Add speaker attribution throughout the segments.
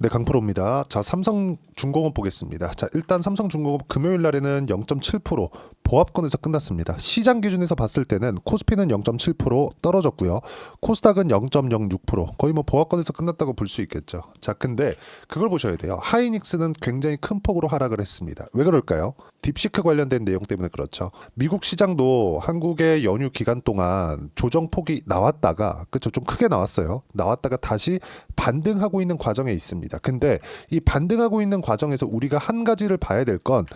Speaker 1: 네, 강프로입니다. 자, 삼성중공업 보겠습니다. 자, 일단 삼성중공업 금요일 날에는 0.7% 보합권에서 끝났습니다. 시장 기준에서 봤을 때는 코스피는 0.7% 떨어졌고요. 코스닥은 0.06%, 거의 뭐 보합권에서 끝났다고 볼 수 있겠죠. 자, 근데 그걸 보셔야 돼요. 하이닉스는 굉장히 큰 폭으로 하락을 했습니다. 왜 그럴까요? 딥시크 관련된 내용 때문에 그렇죠. 미국 시장도 한국의 연휴 기간 동안 조정폭이 나왔다가, 그쵸, 좀 크게 나왔어요. 나왔다가 다시 반등하고 있는 과정에 있습니다. 근데 이 반등하고 있는 과정에서 우리가 한 가지를 봐야 될 건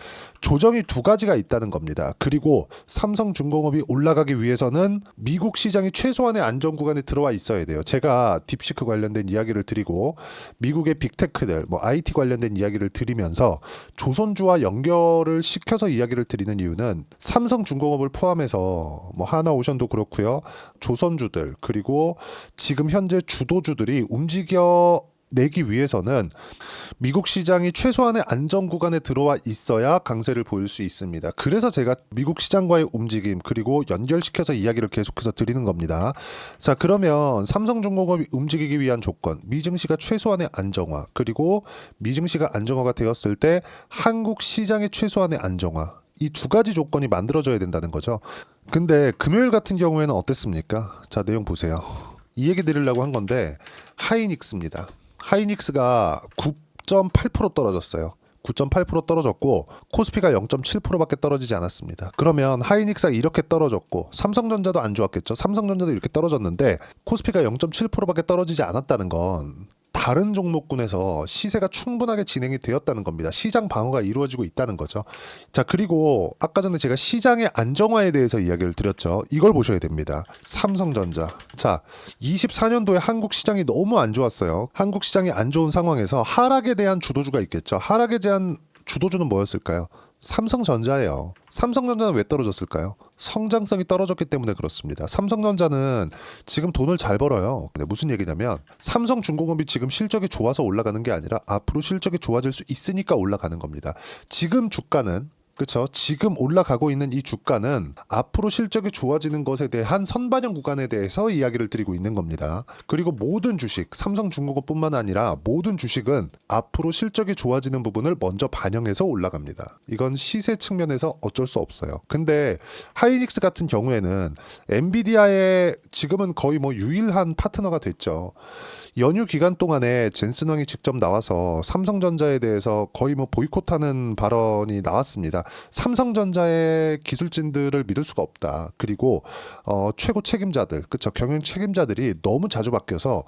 Speaker 1: 조정이 두 가지가 있다는 겁니다. 그리고 삼성중공업이 올라가기 위해서는 미국 시장이 최소한의 안정 구간에 들어와 있어야 돼요. 제가 딥시크 관련된 이야기를 드리고 미국의 빅테크들, 뭐 IT 관련된 이야기를 드리면서 조선주와 연결을 시켜서 이야기를 드리는 이유는 삼성중공업을 포함해서 뭐 하나오션도 그렇고요. 조선주들 그리고 지금 현재 주도주들이 움직여 내기 위해서는 미국 시장이 최소한의 안정 구간에 들어와 있어야 강세를 보일 수 있습니다. 그래서 제가 미국 시장과의 움직임 그리고 연결시켜서 이야기를 계속해서 드리는 겁니다. 자, 그러면 삼성중공업이 움직이기 위한 조건, 미증시가 최소한의 안정화, 그리고 미증시가 안정화가 되었을 때 한국 시장의 최소한의 안정화, 이 두 가지 조건이 만들어져야 된다는 거죠. 근데 금요일 같은 경우에는 어땠습니까? 자, 내용 보세요. 이 얘기 드리려고 한 건데 하이닉스입니다. 하이닉스가 9.8% 떨어졌어요. 9.8% 떨어졌고 코스피가 0.7%밖에 떨어지지 않았습니다. 그러면 하이닉스가 이렇게 떨어졌고 삼성전자도 안 좋았겠죠. 삼성전자도 이렇게 떨어졌는데 코스피가 0.7%밖에 떨어지지 않았다는 건 다른 종목군에서 시세가 충분하게 진행이 되었다는 겁니다. 시장 방어가 이루어지고 있다는 거죠. 자, 그리고 아까 전에 제가 시장의 안정화에 대해서 이야기를 드렸죠. 이걸 보셔야 됩니다. 삼성전자. 자, 24년도에 한국 시장이 너무 안 좋았어요. 한국 시장이 안 좋은 상황에서 하락에 대한 주도주가 있겠죠. 하락에 대한 주도주는 뭐였을까요? 삼성전자예요. 삼성전자는 왜 떨어졌을까요? 성장성이 떨어졌기 때문에 그렇습니다. 삼성전자는 지금 돈을 잘 벌어요. 근데 무슨 얘기냐면 삼성중공업이 지금 실적이 좋아서 올라가는 게 아니라 앞으로 실적이 좋아질 수 있으니까 올라가는 겁니다. 지금 주가는 그렇죠. 지금 올라가고 있는 이 주가는 앞으로 실적이 좋아지는 것에 대한 선반영 구간에 대해서 이야기를 드리고 있는 겁니다. 그리고 모든 주식, 삼성중공업뿐만 아니라 모든 주식은 앞으로 실적이 좋아지는 부분을 먼저 반영해서 올라갑니다. 이건 시세 측면에서 어쩔 수 없어요. 근데 하이닉스 같은 경우에는 엔비디아의 지금은 거의 뭐 유일한 파트너가 됐죠. 연휴 기간 동안에 젠슨 황이 직접 나와서 삼성전자에 대해서 거의 뭐 보이콧하는 발언이 나왔습니다. 삼성전자의 기술진들을 믿을 수가 없다. 그리고 최고 책임자들, 그쵸, 경영 책임자들이 너무 자주 바뀌어서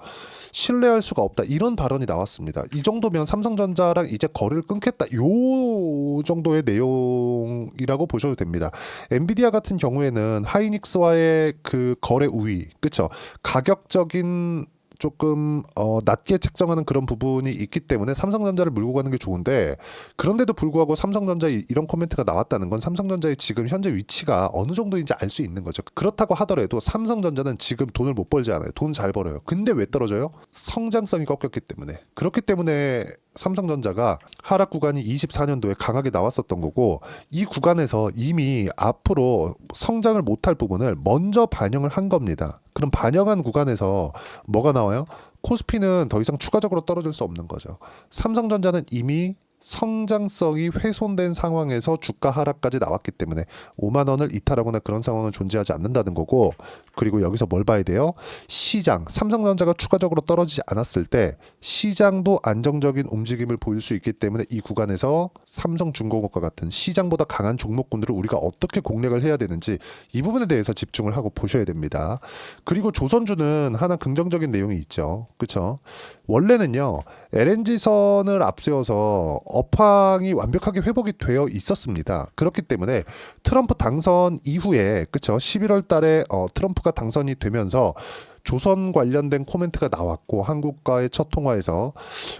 Speaker 1: 신뢰할 수가 없다. 이런 발언이 나왔습니다. 이 정도면 삼성전자랑 이제 거래를 끊겠다. 요 정도의 내용이라고 보셔도 됩니다. 엔비디아 같은 경우에는 하이닉스와의 그 거래 우위, 그쵸, 가격적인 조금 낮게 책정하는 그런 부분이 있기 때문에 삼성전자를 물고 가는 게 좋은데, 그런데도 불구하고 삼성전자에 이런 코멘트가 나왔다는 건 삼성전자의 지금 현재 위치가 어느 정도인지 알 수 있는 거죠. 그렇다고 하더라도 삼성전자는 지금 돈을 못 벌지 않아요. 돈 잘 벌어요. 근데 왜 떨어져요? 성장성이 꺾였기 때문에. 그렇기 때문에 삼성전자가 하락 구간이 24년도에 강하게 나왔었던 거고, 이 구간에서 이미 앞으로 성장을 못할 부분을 먼저 반영을 한 겁니다. 그럼 반영한 구간에서 뭐가 나와요? 코스피는 더 이상 추가적으로 떨어질 수 없는 거죠. 삼성전자는 이미 성장성이 훼손된 상황에서 주가 하락까지 나왔기 때문에 5만 원을 이탈하거나 그런 상황은 존재하지 않는다는 거고, 그리고 여기서 뭘 봐야 돼요? 시장, 삼성전자가 추가적으로 떨어지지 않았을 때 시장도 안정적인 움직임을 보일 수 있기 때문에 이 구간에서 삼성중공업과 같은 시장보다 강한 종목군들을 우리가 어떻게 공략을 해야 되는지 이 부분에 대해서 집중을 하고 보셔야 됩니다. 그리고 조선주는 하나 긍정적인 내용이 있죠. 그렇죠? 원래는요, LNG선을 앞세워서 업황이 완벽하게 회복이 되어 있었습니다. 그렇기 때문에 트럼프 당선 이후에, 그쵸, 11월 달에 트럼프가 당선이 되면서 조선 관련된 코멘트가 나왔고, 한국과의 첫 통화에서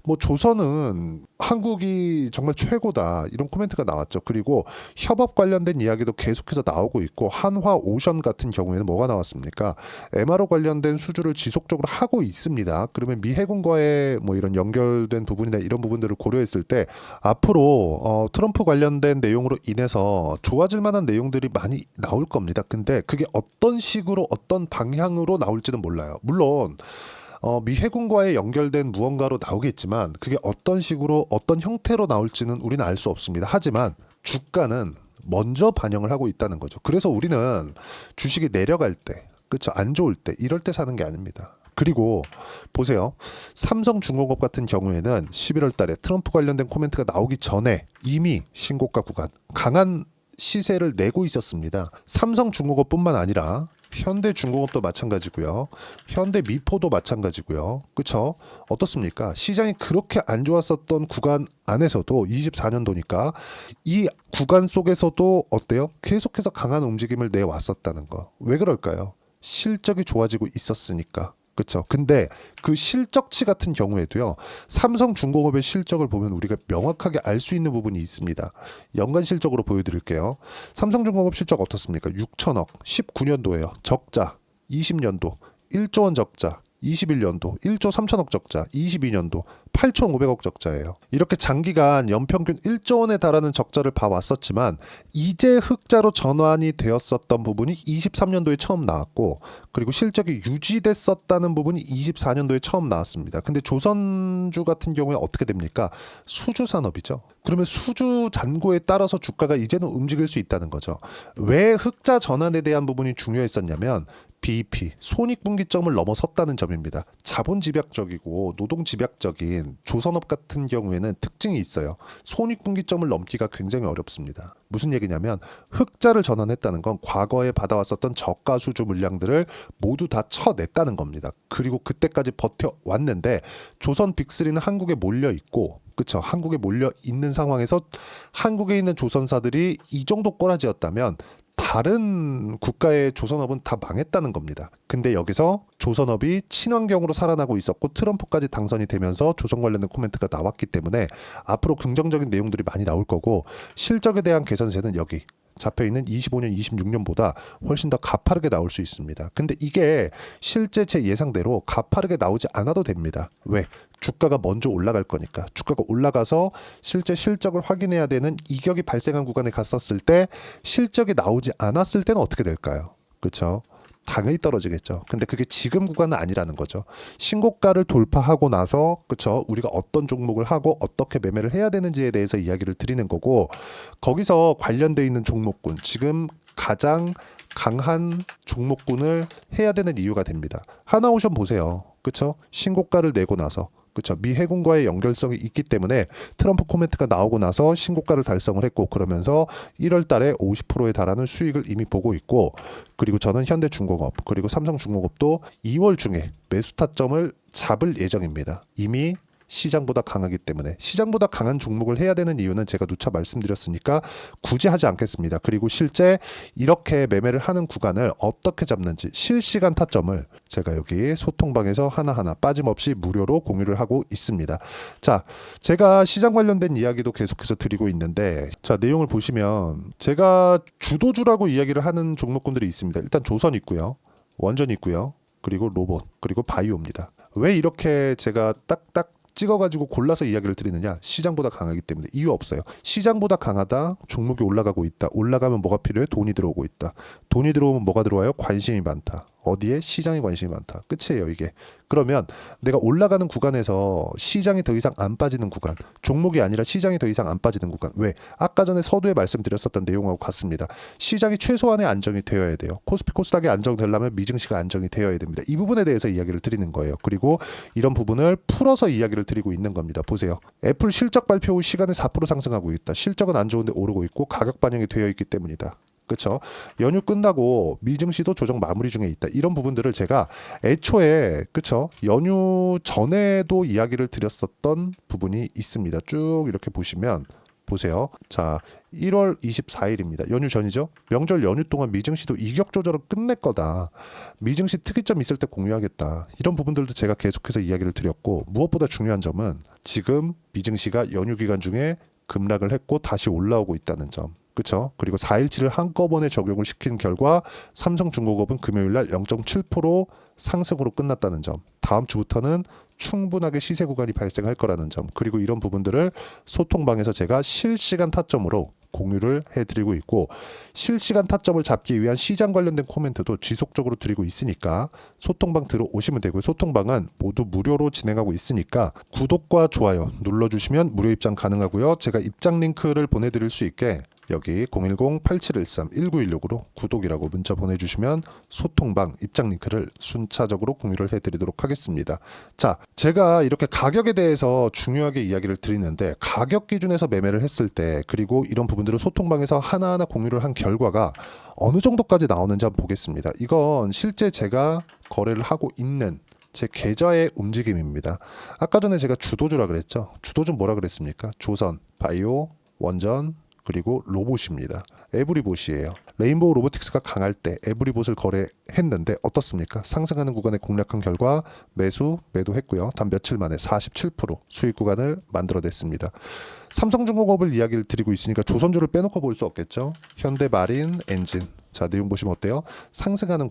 Speaker 1: 뭐 조선은 한국이 정말 최고다, 이런 코멘트가 나왔죠. 그리고 협업 관련된 이야기도 계속해서 나오고 있고, 한화 오션 같은 경우에는 뭐가 나왔습니까? MRO 관련된 수주를 지속적으로 하고 있습니다. 그러면 미 해군과의 뭐 이런 연결된 부분이나 이런 부분들을 고려했을 때 앞으로 트럼프 관련된 내용으로 인해서 좋아질 만한 내용들이 많이 나올 겁니다. 근데 그게 어떤 식으로 어떤 방향으로 나올지는 몰라요. 물론 미 해군과의 연결된 무언가로 나오겠지만 그게 어떤 식으로 어떤 형태로 나올지는 우리는 알 수 없습니다. 하지만 주가는 먼저 반영을 하고 있다는 거죠. 그래서 우리는 주식이 내려갈 때, 그렇죠? 안 좋을 때, 이럴 때 사는 게 아닙니다. 그리고 보세요. 삼성중공업 같은 경우에는 11월 달에 트럼프 관련된 코멘트가 나오기 전에 이미 신고가 구간 강한 시세를 내고 있었습니다. 삼성중공업뿐만 아니라 현대중공업도 마찬가지고요. 현대미포도 마찬가지고요. 그렇죠? 어떻습니까? 시장이 그렇게 안 좋았었던 구간 안에서도 24년도니까 이 구간 속에서도 어때요? 계속해서 강한 움직임을 내왔었다는 거. 왜 그럴까요? 실적이 좋아지고 있었으니까. 그렇죠. 근데 그 실적치 같은 경우에도요. 삼성중공업의 실적을 보면 우리가 명확하게 알 수 있는 부분이 있습니다. 연간 실적으로 보여드릴게요. 삼성중공업 실적 어떻습니까? 6천억, 19년도에요. 적자, 20년도 1조 원 적자, 21년도 1조 3천억 적자, 22년도 8,500억 적자예요. 이렇게 장기간 연평균 1조 원에 달하는 적자를 봐왔었지만 이제 흑자로 전환이 되었었던 부분이 23년도에 처음 나왔고, 그리고 실적이 유지됐었다는 부분이 24년도에 처음 나왔습니다. 근데 조선주 같은 경우에 어떻게 됩니까? 수주 산업이죠. 그러면 수주 잔고에 따라서 주가가 이제는 움직일 수 있다는 거죠. 왜 흑자 전환에 대한 부분이 중요했었냐면 BEP, 손익분기점을 넘어섰다는 점입니다. 자본 집약적이고 노동 집약적인 조선업 같은 경우에는 특징이 있어요. 손익분기점을 넘기가 굉장히 어렵습니다. 무슨 얘기냐면 흑자를 전환했다는 건 과거에 받아왔었던 저가 수주 물량들을 모두 다 쳐냈다는 겁니다. 그리고 그때까지 버텨왔는데 조선 빅3는 한국에 몰려 있고, 그렇죠. 한국에 몰려 있는 상황에서 한국에 있는 조선사들이 이 정도 꼬라지였다면 다른 국가의 조선업은 다 망했다는 겁니다. 근데 여기서 조선업이 친환경으로 살아나고 있었고 트럼프까지 당선이 되면서 조선 관련된 코멘트가 나왔기 때문에 앞으로 긍정적인 내용들이 많이 나올 거고, 실적에 대한 개선세는 여기 잡혀있는 25년, 26년보다 훨씬 더 가파르게 나올 수 있습니다. 근데 이게 실제 제 예상대로 가파르게 나오지 않아도 됩니다. 왜? 주가가 먼저 올라갈 거니까. 주가가 올라가서 실제 실적을 확인해야 되는 이격이 발생한 구간에 갔었을 때 실적이 나오지 않았을 때는 어떻게 될까요? 그렇죠? 당연히 떨어지겠죠. 근데 그게 지금 구간은 아니라는 거죠. 신고가를 돌파하고 나서, 그렇죠? 우리가 어떤 종목을 하고 어떻게 매매를 해야 되는지에 대해서 이야기를 드리는 거고, 거기서 관련돼 있는 종목군, 지금 가장 강한 종목군을 해야 되는 이유가 됩니다. 하나오션 보세요. 그렇죠? 신고가를 내고 나서, 그렇죠. 미 해군과의 연결성이 있기 때문에 트럼프 코멘트가 나오고 나서 신고가를 달성을 했고, 그러면서 1월 달에 50%에 달하는 수익을 이미 보고 있고, 그리고 저는 현대중공업 그리고 삼성중공업도 2월 중에 매수 타점을 잡을 예정입니다. 이미 시장보다 강하기 때문에. 시장보다 강한 종목을 해야 되는 이유는 제가 누차 말씀드렸으니까 굳이 하지 않겠습니다. 그리고 실제 이렇게 매매를 하는 구간을 어떻게 잡는지 실시간 타점을 제가 여기 소통방에서 하나하나 빠짐없이 무료로 공유를 하고 있습니다. 자, 제가 시장 관련된 이야기도 계속해서 드리고 있는데, 자, 내용을 보시면 제가 주도주라고 이야기를 하는 종목군들이 있습니다. 일단 조선 있고요, 원전 있고요, 그리고 로봇, 그리고 바이오입니다. 왜 이렇게 제가 딱딱 찍어가지고 골라서 이야기를 드리느냐? 시장보다 강하기 때문에. 이유 없어요. 시장보다 강하다, 종목이 올라가고 있다. 올라가면 뭐가 필요해? 돈이 들어오고 있다. 돈이 들어오면 뭐가 들어와요? 관심이 많다. 어디에? 시장에 관심이 많다. 끝이에요, 이게. 그러면 내가 올라가는 구간에서 시장이 더 이상 안 빠지는 구간, 종목이 아니라 시장이 더 이상 안 빠지는 구간. 왜? 아까 전에 서두에 말씀드렸었던 내용하고 같습니다. 시장이 최소한의 안정이 되어야 돼요. 코스피 코스닥이 안정되려면 미증시가 안정이 되어야 됩니다. 이 부분에 대해서 이야기를 드리는 거예요. 그리고 이런 부분을 풀어서 이야기를 드리고 있는 겁니다. 보세요. 애플 실적 발표 후 시간에 4% 상승하고 있다. 실적은 안 좋은데 오르고 있고 가격 반영이 되어 있기 때문이다. 그렇죠? 연휴 끝나고 미증시도 조정 마무리 중에 있다. 이런 부분들을 제가 애초에, 그렇죠? 연휴 전에도 이야기를 드렸었던 부분이 있습니다. 쭉 이렇게 보시면 보세요. 자, 1월 24일입니다. 연휴 전이죠? 명절 연휴 동안 미증시도 이격 조절을 끝낼 거다. 미증시 특이점 있을 때 공유하겠다. 이런 부분들도 제가 계속해서 이야기를 드렸고, 무엇보다 중요한 점은 지금 미증시가 연휴 기간 중에 급락을 했고 다시 올라오고 있다는 점. 그렇죠? 그리고 4일치를 한꺼번에 적용을 시킨 결과 삼성중공업은 금요일 날 0.7% 상승으로 끝났다는 점. 다음 주부터는 충분하게 시세 구간이 발생할 거라는 점. 그리고 이런 부분들을 소통방에서 제가 실시간 타점으로 공유를 해드리고 있고 실시간 타점을 잡기 위한 시장 관련된 코멘트도 지속적으로 드리고 있으니까 소통방 들어오시면 되고요. 소통방은 모두 무료로 진행하고 있으니까 구독과 좋아요 눌러주시면 무료 입장 가능하고요. 제가 입장 링크를 보내드릴 수 있게 여기 010-8713-1916으로 구독이라고 문자 보내주시면 소통방 입장 링크를 순차적으로 공유를 해드리도록 하겠습니다. 자, 제가 이렇게 가격에 대해서 중요하게 이야기를 드리는데 가격 기준에서 매매를 했을 때 그리고 이런 부분들을 소통방에서 하나하나 공유를 한 결과가 어느 정도까지 나오는지 한번 보겠습니다. 이건 실제 제가 거래를 하고 있는 제 계좌의 움직임입니다. 아까 전에 제가 주도주라 그랬죠. 주도주 뭐라 그랬습니까? 조선, 바이오, 원전, 그리고 로봇입니다. 에브리봇이에요. 레인보우 로보틱스가 강할 때 에브리봇을 거래했는데 어떻습니까? 상승하는 구간에 공략한 결과 매도했고요. 단 며칠 만에 47% 수익 구간을 만들어냈습니다. 삼성중공업을 이야기를 드리고 있으니까 조선주를 빼놓고 볼 수 없겠죠. 현대마린, 엔진. 자, 내용 보시면 어때요? 상승하는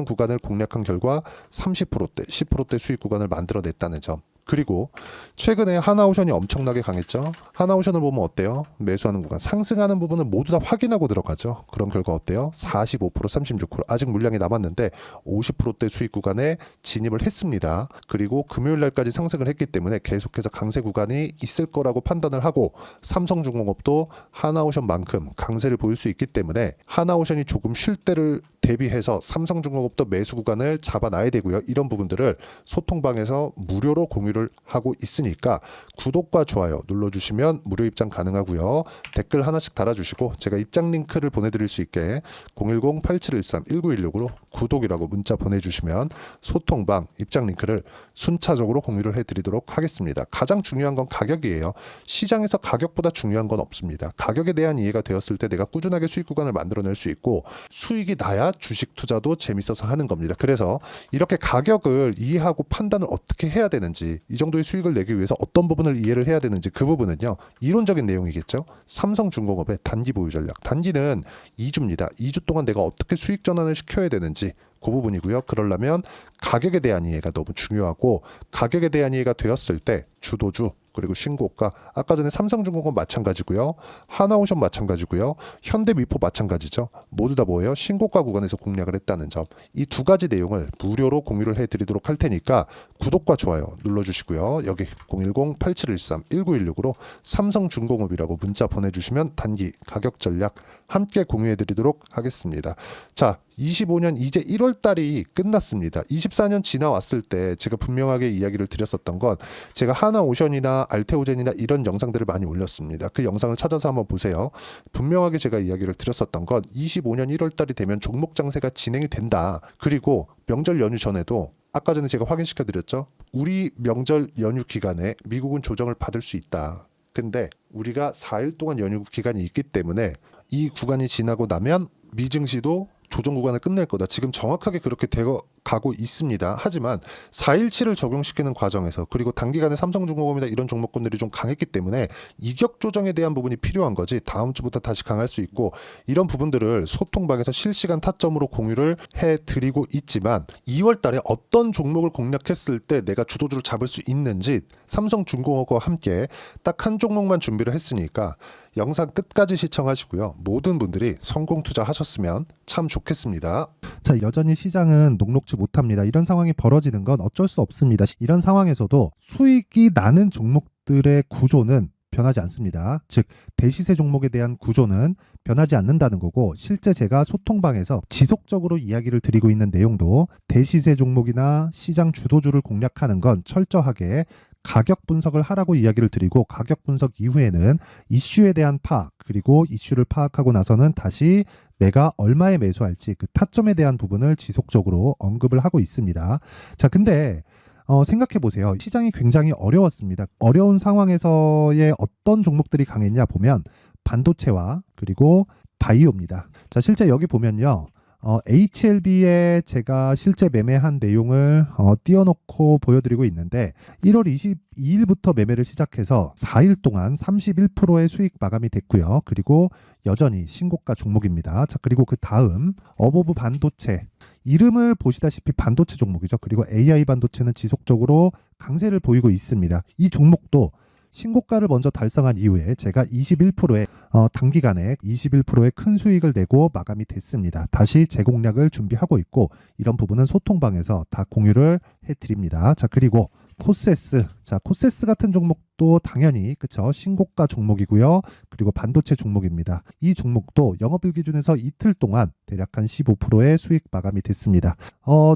Speaker 1: 구간을 공략한 결과 30%대, 10%대 수익 구간을 만들어냈다는 점. 그리고 최근에 하나오션이 엄청나게 강했죠. 하나오션을 보면 어때요? 매수하는 구간, 상승하는 부분은 모두 다 확인하고 들어가죠. 그런 결과 어때요? 45%, 36%. 아직 물량이 남았는데 50%대 수익 구간에 진입을 했습니다. 그리고 금요일 날까지 상승을 했기 때문에 계속해서 강세 구간이 있을 거라고 판단을 하고 삼성중공업도 하나오션만큼 강세를 보일 수 있기 때문에 하나오션이 조금 쉴 때를 대비해서 삼성중공업도 매수 구간을 잡아놔야 되고요. 이런 부분들을 소통방에서 무료로 공유를 하고 있으니까 구독과 좋아요 눌러주시면 무료 입장 가능하고요. 댓글 하나씩 달아주시고 제가 입장 링크를 보내드릴 수 있게 010-8713-1916으로 구독이라고 문자 보내주시면 소통방 입장 링크를 순차적으로 공유를 해드리도록 하겠습니다. 가장 중요한 건 가격이에요. 시장에서 가격보다 중요한 건 없습니다. 가격에 대한 이해가 되었을 때 내가 꾸준하게 수익 구간을 만들어낼 수 있고 수익이 나야 주식 투자도 재밌어서 하는 겁니다. 그래서 이렇게 가격을 이해하고 판단을 어떻게 해야 되는지 이 정도의 수익을 내기 위해서 어떤 부분을 이해를 해야 되는지 그 부분은요. 이론적인 내용이겠죠. 삼성중공업의 단기 보유 전략. 단기는 2주입니다. 2주 동안 내가 어떻게 수익 전환을 시켜야 되는지 그 부분이고요. 그러려면 가격에 대한 이해가 너무 중요하고 가격에 대한 이해가 되었을 때 주도주 그리고 신고가 아까 전에 삼성중공업 마찬가지고요. 하나오션 마찬가지고요. 현대미포 마찬가지죠. 모두 다 뭐예요? 신고가 구간에서 공략을 했다는 점. 이 두 가지 내용을 무료로 공유를 해드리도록 할 테니까 구독과 좋아요 눌러주시고요. 여기 010-8713-1916으로 삼성중공업이라고 문자 보내주시면 단기 가격 전략 함께 공유해드리도록 하겠습니다. 자, 25년 이제 1월 달이 끝났습니다. 24년 지나왔을 때 제가 분명하게 이야기를 드렸었던 건 제가 하나오션이나 알테오젠이나 이런 영상들을 많이 올렸습니다. 그 영상을 찾아서 한번 보세요. 분명하게 제가 이야기를 드렸었던 건 25년 1월 달이 되면 종목 장세가 진행이 된다. 그리고 명절 연휴 전에도 아까 전에 제가 확인시켜 드렸죠. 우리 명절 연휴 기간에 미국은 조정을 받을 수 있다. 근데 우리가 4일 동안 연휴 기간이 있기 때문에 이 구간이 지나고 나면 미증시도 조정 구간을 끝낼 거다. 지금 정확하게 그렇게 되어 가고 있습니다. 하지만 4일치를 적용시키는 과정에서 그리고 단기간에 삼성중공업이나 이런 종목군들이 좀 강했기 때문에 이격 조정에 대한 부분이 필요한 거지 다음 주부터 다시 강할 수 있고 이런 부분들을 소통방에서 실시간 타점으로 공유를 해드리고 있지만 2월 달에 어떤 종목을 공략했을 때 내가 주도주를 잡을 수 있는지 삼성중공업과 함께 딱 한 종목만 준비를 했으니까 영상 끝까지 시청하시고요. 모든 분들이 성공 투자하셨으면 참 좋겠습니다. 자, 여전히 시장은 녹록지 못합니다. 이런 상황이 벌어지는 건 어쩔 수 없습니다. 이런 상황에서도 수익이 나는 종목들의 구조는 변하지 않습니다. 즉 대시세 종목에 대한 구조는 변하지 않는다는 거고 실제 제가 소통방에서 지속적으로 이야기를 드리고 있는 내용도 대시세 종목이나 시장 주도주를 공략하는 건 철저하게 가격 분석을 하라고 이야기를 드리고 가격 분석 이후에는 이슈에 대한 파악 그리고 이슈를 파악하고 나서는 다시 내가 얼마에 매수할지 그 타점에 대한 부분을 지속적으로 언급을 하고 있습니다. 자, 근데 생각해 보세요. 시장이 굉장히 어려웠습니다. 어려운 상황에서의 어떤 종목들이 강했냐 보면 반도체와 그리고 바이오입니다. 자, 실제 여기 보면요. HLB에 제가 실제 매매한 내용을 띄워놓고 보여드리고 있는데 1월 22일부터 매매를 시작해서 4일 동안 31%의 수익 마감이 됐고요. 그리고 여전히 신고가 종목입니다. 자, 그리고 그 다음 어보브 반도체 이름을 보시다시피 반도체 종목이죠. 그리고 AI 반도체는 지속적으로 강세를 보이고 있습니다. 이 종목도 신고가를 먼저 달성한 이후에 제가 21%의 단기간에 21%의 큰 수익을 내고 마감이 됐습니다. 다시 재공략을 준비하고 있고 이런 부분은 소통방에서 다 공유를 해드립니다. 자, 그리고 코세스. 자, 코세스 같은 종목도 당연히 그쵸, 신고가 종목이고요. 그리고 반도체 종목입니다. 이 종목도 영업일 기준에서 이틀 동안 대략 한 15%의 수익 마감이 됐습니다.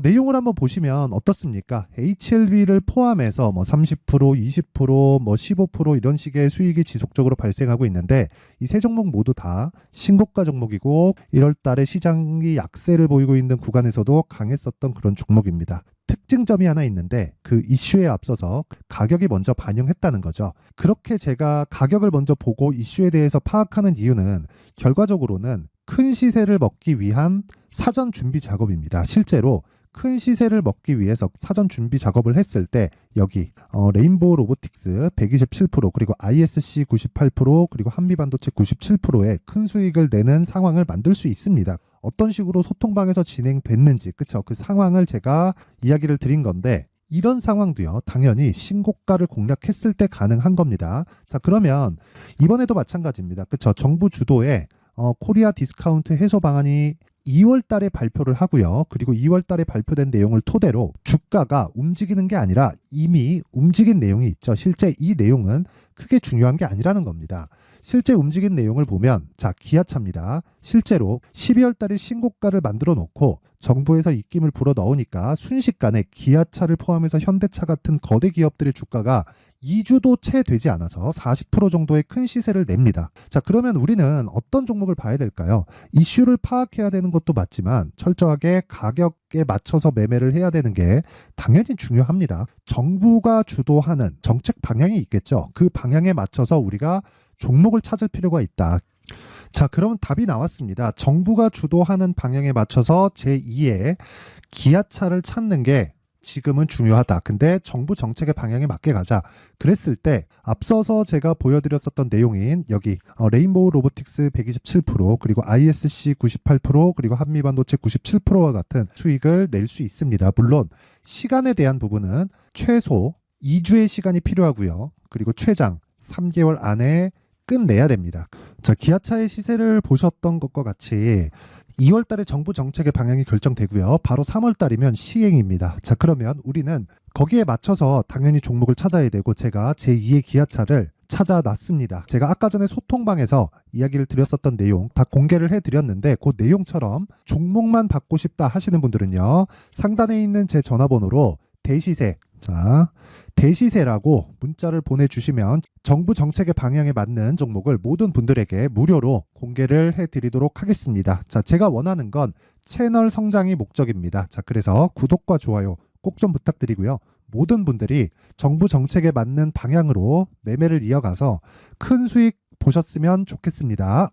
Speaker 1: 내용을 한번 보시면 어떻습니까? HLB를 포함해서 뭐 30%, 20%, 뭐 15% 이런 식의 수익이 지속적으로 발생하고 있는데 이 세 종목 모두 다 신고가 종목이고 1월 달에 시장이 약세를 보이고 있는 구간에서도 강했었던 그런 종목입니다. 특징점이 하나 있는데 그 이슈에 앞서서 가격이 먼저 반영했다는 거죠. 그렇게 제가 가격을 먼저 보고 이슈에 대해서 파악하는 이유는 결과적으로는 큰 시세를 먹기 위한 사전 준비 작업입니다. 실제로 큰 시세를 먹기 위해서 사전 준비 작업을 했을 때 여기 레인보우 로보틱스 127% 그리고 ISC 98% 그리고 한미반도체 97%의 큰 수익을 내는 상황을 만들 수 있습니다. 어떤 식으로 소통방에서 진행됐는지 그쵸? 그 상황을 제가 이야기를 드린 건데 이런 상황도요 당연히 신고가를 공략했을 때 가능한 겁니다. 자, 그러면 이번에도 마찬가지입니다. 그쵸? 정부 주도의 코리아 디스카운트 해소 방안이 2월 달에 발표를 하고요. 그리고 2월 달에 발표된 내용을 토대로 주가가 움직이는 게 아니라 이미 움직인 내용이 있죠. 실제 이 내용은 크게 중요한 게 아니라는 겁니다. 실제 움직인 내용을 보면 자, 기아차입니다. 실제로 12월 달에 신고가를 만들어 놓고 정부에서 입김을 불어 넣으니까 순식간에 기아차를 포함해서 현대차 같은 거대 기업들의 주가가 2주도 채 되지 않아서 40% 정도의 큰 시세를 냅니다. 자, 그러면 우리는 어떤 종목을 봐야 될까요? 이슈를 파악해야 되는 것도 맞지만 철저하게 가격에 맞춰서 매매를 해야 되는 게 당연히 중요합니다. 정부가 주도하는 정책 방향이 있겠죠. 그 방향에 맞춰서 우리가 종목을 찾을 필요가 있다. 자, 그럼 답이 나왔습니다. 정부가 주도하는 방향에 맞춰서 제2의 기아차를 찾는 게 지금은 중요하다. 근데 정부 정책의 방향에 맞게 가자. 그랬을 때 앞서서 제가 보여드렸었던 내용인 여기 레인보우 로보틱스 127% 그리고 ISC 98% 그리고 한미반도체 97%와 같은 수익을 낼 수 있습니다. 물론 시간에 대한 부분은 최소 2주의 시간이 필요하고요. 그리고 최장 3개월 안에 끝내야 됩니다. 자, 기아차의 시세를 보셨던 것과 같이 2월 달에 정부 정책의 방향이 결정되고요. 바로 3월 달이면 시행입니다. 자, 그러면 우리는 거기에 맞춰서 당연히 종목을 찾아야 되고 제가 제2의 기아차를 찾아놨습니다. 제가 아까 전에 소통방에서 이야기를 드렸었던 내용 다 공개를 해드렸는데 그 내용처럼 종목만 받고 싶다 하시는 분들은요. 상단에 있는 제 전화번호로 대시세, 자, 대시세라고 문자를 보내주시면 정부 정책의 방향에 맞는 종목을 모든 분들에게 무료로 공개를 해드리도록 하겠습니다. 자, 제가 원하는 건 채널 성장이 목적입니다. 자, 그래서 구독과 좋아요 꼭 좀 부탁드리고요. 모든 분들이 정부 정책에 맞는 방향으로 매매를 이어가서 큰 수익 보셨으면 좋겠습니다.